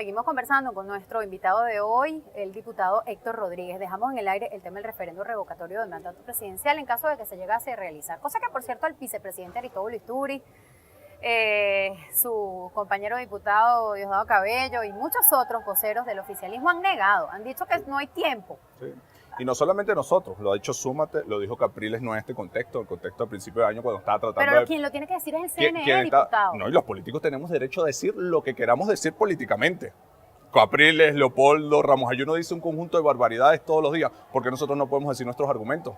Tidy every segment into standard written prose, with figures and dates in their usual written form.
Seguimos conversando con nuestro invitado de hoy, el diputado Héctor Rodríguez. Dejamos en el aire el tema del referendo revocatorio del mandato presidencial en caso de que se llegase a realizar. Cosa que, por cierto, el vicepresidente Aristóbulo Isturi, su compañero diputado Diosdado Cabello y muchos otros voceros del oficialismo han negado, han dicho que no hay tiempo. Sí. Y no solamente nosotros, lo ha dicho Súmate, lo dijo Capriles, no en este contexto, el contexto al principio de año cuando estaba tratando Pero quien lo tiene que decir es el CNE, diputado. No, y los políticos tenemos derecho a decir lo que queramos decir políticamente. Capriles, Leopoldo, Ramos Ayuno dice un conjunto de barbaridades todos los días, porque nosotros no podemos decir nuestros argumentos.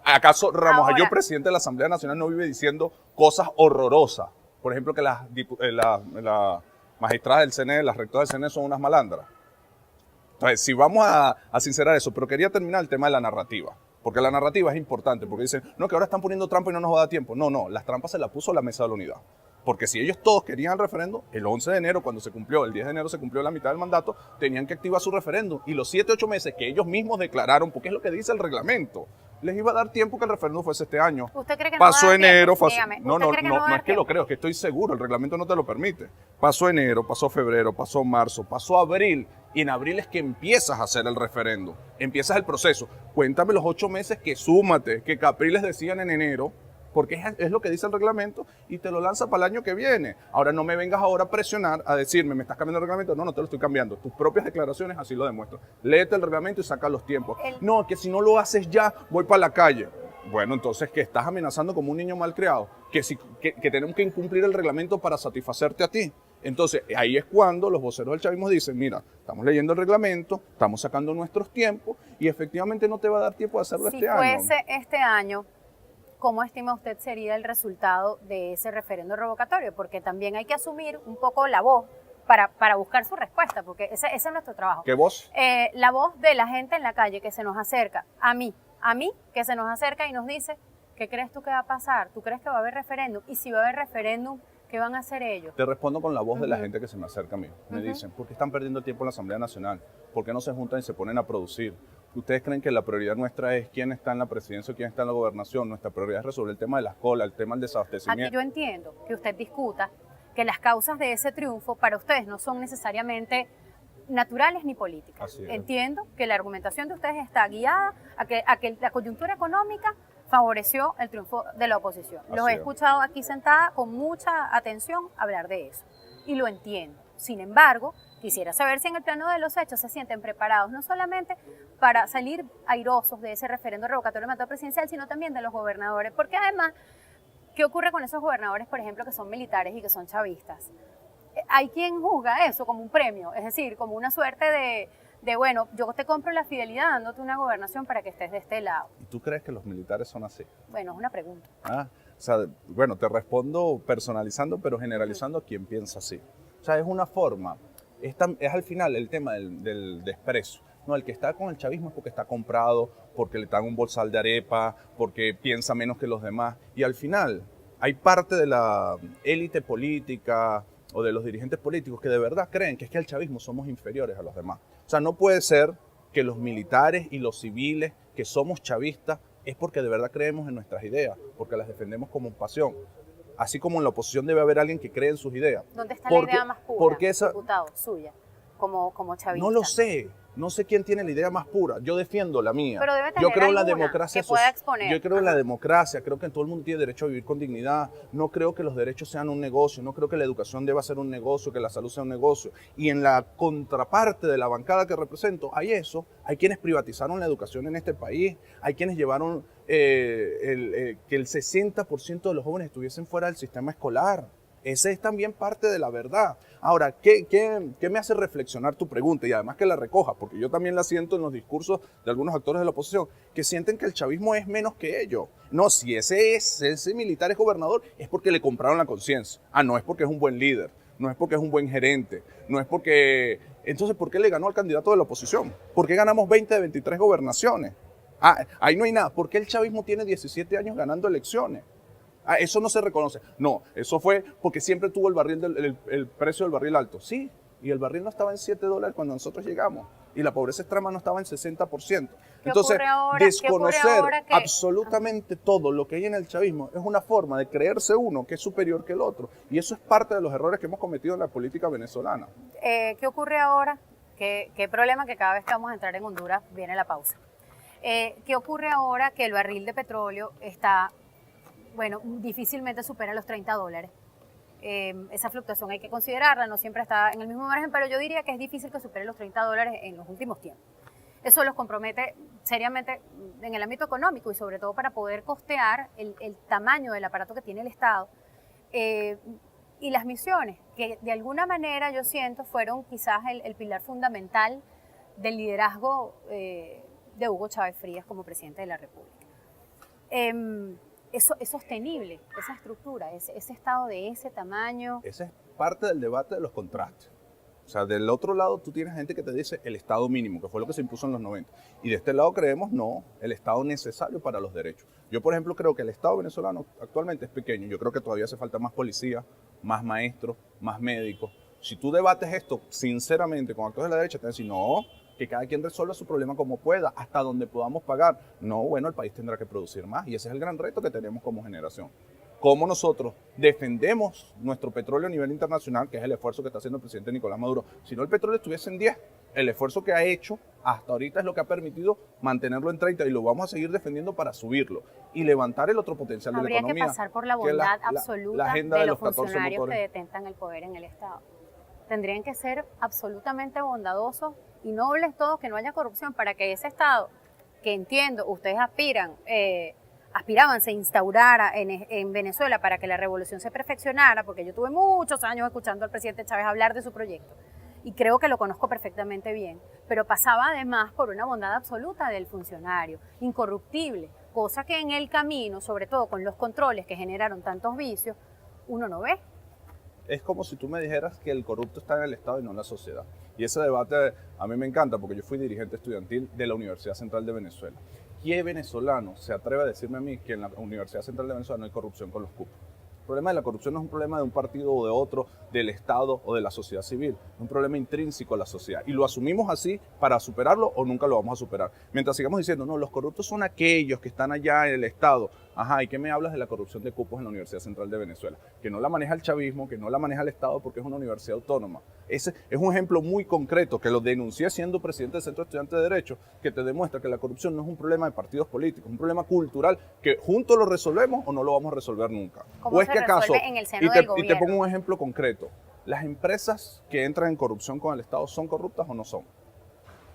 ¿Acaso Ramos Ayuno, presidente de la Asamblea Nacional, no vive diciendo cosas horrorosas? Por ejemplo, que las magistradas del CNE, las rectoras del CNE son unas malandras. Entonces, si vamos a sincerar eso, pero quería terminar el tema de la narrativa, porque la narrativa es importante, porque dicen, no, que ahora están poniendo trampa y no nos va a dar tiempo. No, las trampas se las puso la Mesa de la Unidad. Porque si ellos todos querían el referendo, el 11 de enero, cuando se cumplió, el 10 de enero se cumplió la mitad del mandato, tenían que activar su referendo. Y los 7, 8 meses que ellos mismos declararon, porque es lo que dice el reglamento, les iba a dar tiempo que el referendo fuese este año. ¿Usted cree que no pasó va a dar enero, tiempo? pasó... Dígame, No es que lo creo, es que estoy seguro, el reglamento no te lo permite. Pasó enero, pasó febrero, pasó marzo, pasó abril, y en abril es que empiezas a hacer el referendo, empiezas el proceso. Cuéntame los 8 meses que Súmate, que Capriles decían en enero, porque es lo que dice el reglamento, y te lo lanza para el año que viene. Ahora no me vengas ahora a presionar, a decirme, ¿me estás cambiando el reglamento? No te lo estoy cambiando. Tus propias declaraciones así lo demuestran. Léete el reglamento y saca los tiempos. No, que si no lo haces ya, voy para la calle. Bueno, entonces, ¿que estás amenazando como un niño malcriado? Que tenemos que incumplir el reglamento para satisfacerte a ti. Entonces, ahí es cuando los voceros del chavismo dicen, mira, estamos leyendo el reglamento, estamos sacando nuestros tiempos, y efectivamente no te va a dar tiempo de hacerlo este año. Si fuese este año, ¿cómo estima usted sería el resultado de ese referendo revocatorio? Porque también hay que asumir un poco la voz para buscar su respuesta, porque ese es nuestro trabajo. ¿Qué voz? La voz de la gente en la calle que se nos acerca, a mí, que se nos acerca y nos dice, ¿qué crees tú que va a pasar? ¿Tú crees que va a haber referéndum? Y si va a haber referéndum, ¿qué van a hacer ellos? Te respondo con la voz de la gente que se me acerca a mí. Me dicen, ¿por qué están perdiendo el tiempo en la Asamblea Nacional? ¿Por qué no se juntan y se ponen a producir? ¿Ustedes creen que la prioridad nuestra es quién está en la presidencia o quién está en la gobernación? Nuestra prioridad es resolver el tema de las colas, el tema del desabastecimiento. Aquí yo entiendo que usted discuta que las causas de ese triunfo para ustedes no son necesariamente naturales ni políticas. Entiendo que la argumentación de ustedes está guiada a que la coyuntura económica favoreció el triunfo de la oposición. Los he escuchado aquí sentada con mucha atención hablar de eso y lo entiendo. Sin embargo, quisiera saber si en el plano de los hechos se sienten preparados no solamente para salir airosos de ese referendo revocatorio del mandato presidencial, sino también de los gobernadores. Porque además, ¿qué ocurre con esos gobernadores, por ejemplo, que son militares y que son chavistas? Hay quien juzga eso como un premio, es decir, como una suerte de bueno, yo te compro la fidelidad dándote una gobernación para que estés de este lado. ¿Y tú crees que los militares son así? Bueno, es una pregunta. O sea, bueno, te respondo personalizando, pero generalizando a quien piensa así. O sea, es una forma, es al final el tema del desprecio. No, el que está con el chavismo es porque está comprado, porque le dan un bolsal de arepa, porque piensa menos que los demás. Y al final hay parte de la élite política o de los dirigentes políticos que de verdad creen que es que el chavismo somos inferiores a los demás. O sea, no puede ser que los militares y los civiles que somos chavistas es porque de verdad creemos en nuestras ideas, porque las defendemos como pasión. Así como en la oposición debe haber alguien que cree en sus ideas. ¿Dónde está la idea más pura, diputado, suya, como chavista? No lo sé. No sé quién tiene la idea más pura. Yo defiendo la mía. Pero debe tener yo creo en la democracia que pueda exponer. Yo creo en la democracia. Creo que todo el mundo tiene derecho a vivir con dignidad. No creo que los derechos sean un negocio. No creo que la educación deba ser un negocio, que la salud sea un negocio. Y en la contraparte de la bancada que represento, hay eso. Hay quienes privatizaron la educación en este país. Hay quienes llevaron que el 60% de los jóvenes estuviesen fuera del sistema escolar. Ese es también parte de la verdad. Ahora, ¿qué me hace reflexionar tu pregunta? Y además que la recoja, porque yo también la siento en los discursos de algunos actores de la oposición, que sienten que el chavismo es menos que ellos. No, si ese militar es gobernador, es porque le compraron la conciencia. No es porque es un buen líder, no es porque es un buen gerente, no es porque... Entonces, ¿por qué le ganó al candidato de la oposición? ¿Por qué ganamos 20 de 23 gobernaciones? Ahí no hay nada. ¿Por qué el chavismo tiene 17 años ganando elecciones? Eso no se reconoce. No, eso fue porque siempre tuvo el precio del barril alto. Sí, y el barril no estaba en $7 cuando nosotros llegamos. y la pobreza extrema no estaba en 60%. ¿Qué Entonces, ocurre ahora? desconocer ¿Qué ocurre ahora que absolutamente todo lo que hay en el chavismo es una forma de creerse uno que es superior que el otro. Y eso es parte de los errores que hemos cometido en la política venezolana. ¿Qué ocurre ahora? ¿Qué problema que cada vez que vamos a entrar en Honduras viene la pausa? ¿Qué ocurre ahora que el barril de petróleo está, bueno, difícilmente supera los $30? Esa fluctuación hay que considerarla, no siempre está en el mismo margen, pero yo diría que es difícil que supere los $30 en los últimos tiempos. Eso los compromete seriamente en el ámbito económico y sobre todo para poder costear el tamaño del aparato que tiene el Estado y las misiones, que de alguna manera yo siento fueron quizás el pilar fundamental del liderazgo de Hugo Chávez Frías como presidente de la República. Eso es sostenible, esa estructura, ese Estado de ese tamaño. Ese es parte del debate de los contrastes. O sea, del otro lado tú tienes gente que te dice el Estado mínimo, que fue lo que se impuso en los 90. Y de este lado creemos, no, el Estado necesario para los derechos. Yo, por ejemplo, creo que el Estado venezolano actualmente es pequeño. Yo creo que todavía hace falta más policías, más maestros, más médicos. Si tú debates esto sinceramente con actores de la derecha, te van a decir, no, que cada quien resuelva su problema como pueda, hasta donde podamos pagar. No, bueno, el país tendrá que producir más. Y ese es el gran reto que tenemos como generación. Cómo nosotros defendemos nuestro petróleo a nivel internacional, que es el esfuerzo que está haciendo el presidente Nicolás Maduro. Si no, el petróleo estuviese en 10. El esfuerzo que ha hecho hasta ahorita es lo que ha permitido mantenerlo en 30 y lo vamos a seguir defendiendo para subirlo y levantar el otro potencial de la economía. Habría que pasar por la bondad absoluta de los funcionarios que detentan el poder en el Estado. Tendrían que ser absolutamente bondadosos y nobles todos, que no haya corrupción, para que ese Estado, que entiendo, ustedes aspiraban, se instaurara en Venezuela para que la revolución se perfeccionara, porque yo tuve muchos años escuchando al presidente Chávez hablar de su proyecto y creo que lo conozco perfectamente bien, pero pasaba además por una bondad absoluta del funcionario, incorruptible, cosa que en el camino, sobre todo con los controles que generaron tantos vicios, uno no ve. Es como si tú me dijeras que el corrupto está en el Estado y no en la sociedad. Y ese debate a mí me encanta porque yo fui dirigente estudiantil de la Universidad Central de Venezuela. ¿Qué venezolano se atreve a decirme a mí que en la Universidad Central de Venezuela no hay corrupción con los cupos? El problema de la corrupción no es un problema de un partido o de otro, del Estado o de la sociedad civil. Es un problema intrínseco a la sociedad. Y lo asumimos así para superarlo o nunca lo vamos a superar. Mientras sigamos diciendo, no, los corruptos son aquellos que están allá en el Estado. Ajá, ¿y qué me hablas de la corrupción de cupos en la Universidad Central de Venezuela? Que no la maneja el chavismo, que no la maneja el Estado porque es una universidad autónoma. Ese es un ejemplo muy concreto que lo denuncié siendo presidente del Centro de Estudiantes de Derecho, que te demuestra que la corrupción no es un problema de partidos políticos, es un problema cultural que juntos lo resolvemos o no lo vamos a resolver nunca. ¿Cómo se resuelve en el seno del gobierno? Y te pongo un ejemplo concreto. ¿Las empresas que entran en corrupción con el Estado son corruptas o no son?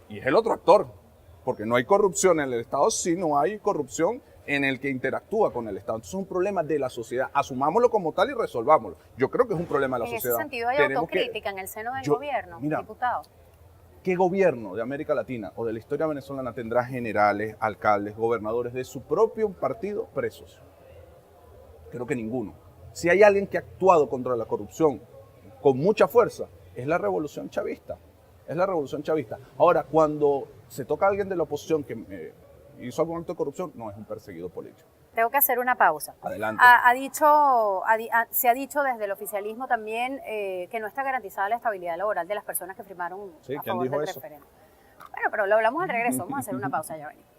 Y es el otro actor, porque no hay corrupción en el Estado si no hay corrupción en el que interactúa con el Estado. Entonces es un problema de la sociedad. Asumámoslo como tal y resolvámoslo. Yo creo que es un problema de la sociedad. En ese sentido hay autocrítica en el seno del gobierno, diputado. ¿Qué gobierno de América Latina o de la historia venezolana tendrá generales, alcaldes, gobernadores de su propio partido presos? Creo que ninguno. Si hay alguien que ha actuado contra la corrupción con mucha fuerza, es la revolución chavista. Es la revolución chavista. Ahora, cuando se toca a alguien de la oposición que hizo algún acto de corrupción, no es un perseguido político. Tengo que hacer una pausa. Adelante. Se ha dicho desde el oficialismo también que no está garantizada la estabilidad laboral de las personas que firmaron a favor del referéndum. Bueno, pero lo hablamos al regreso. Vamos a hacer una pausa, ya venimos.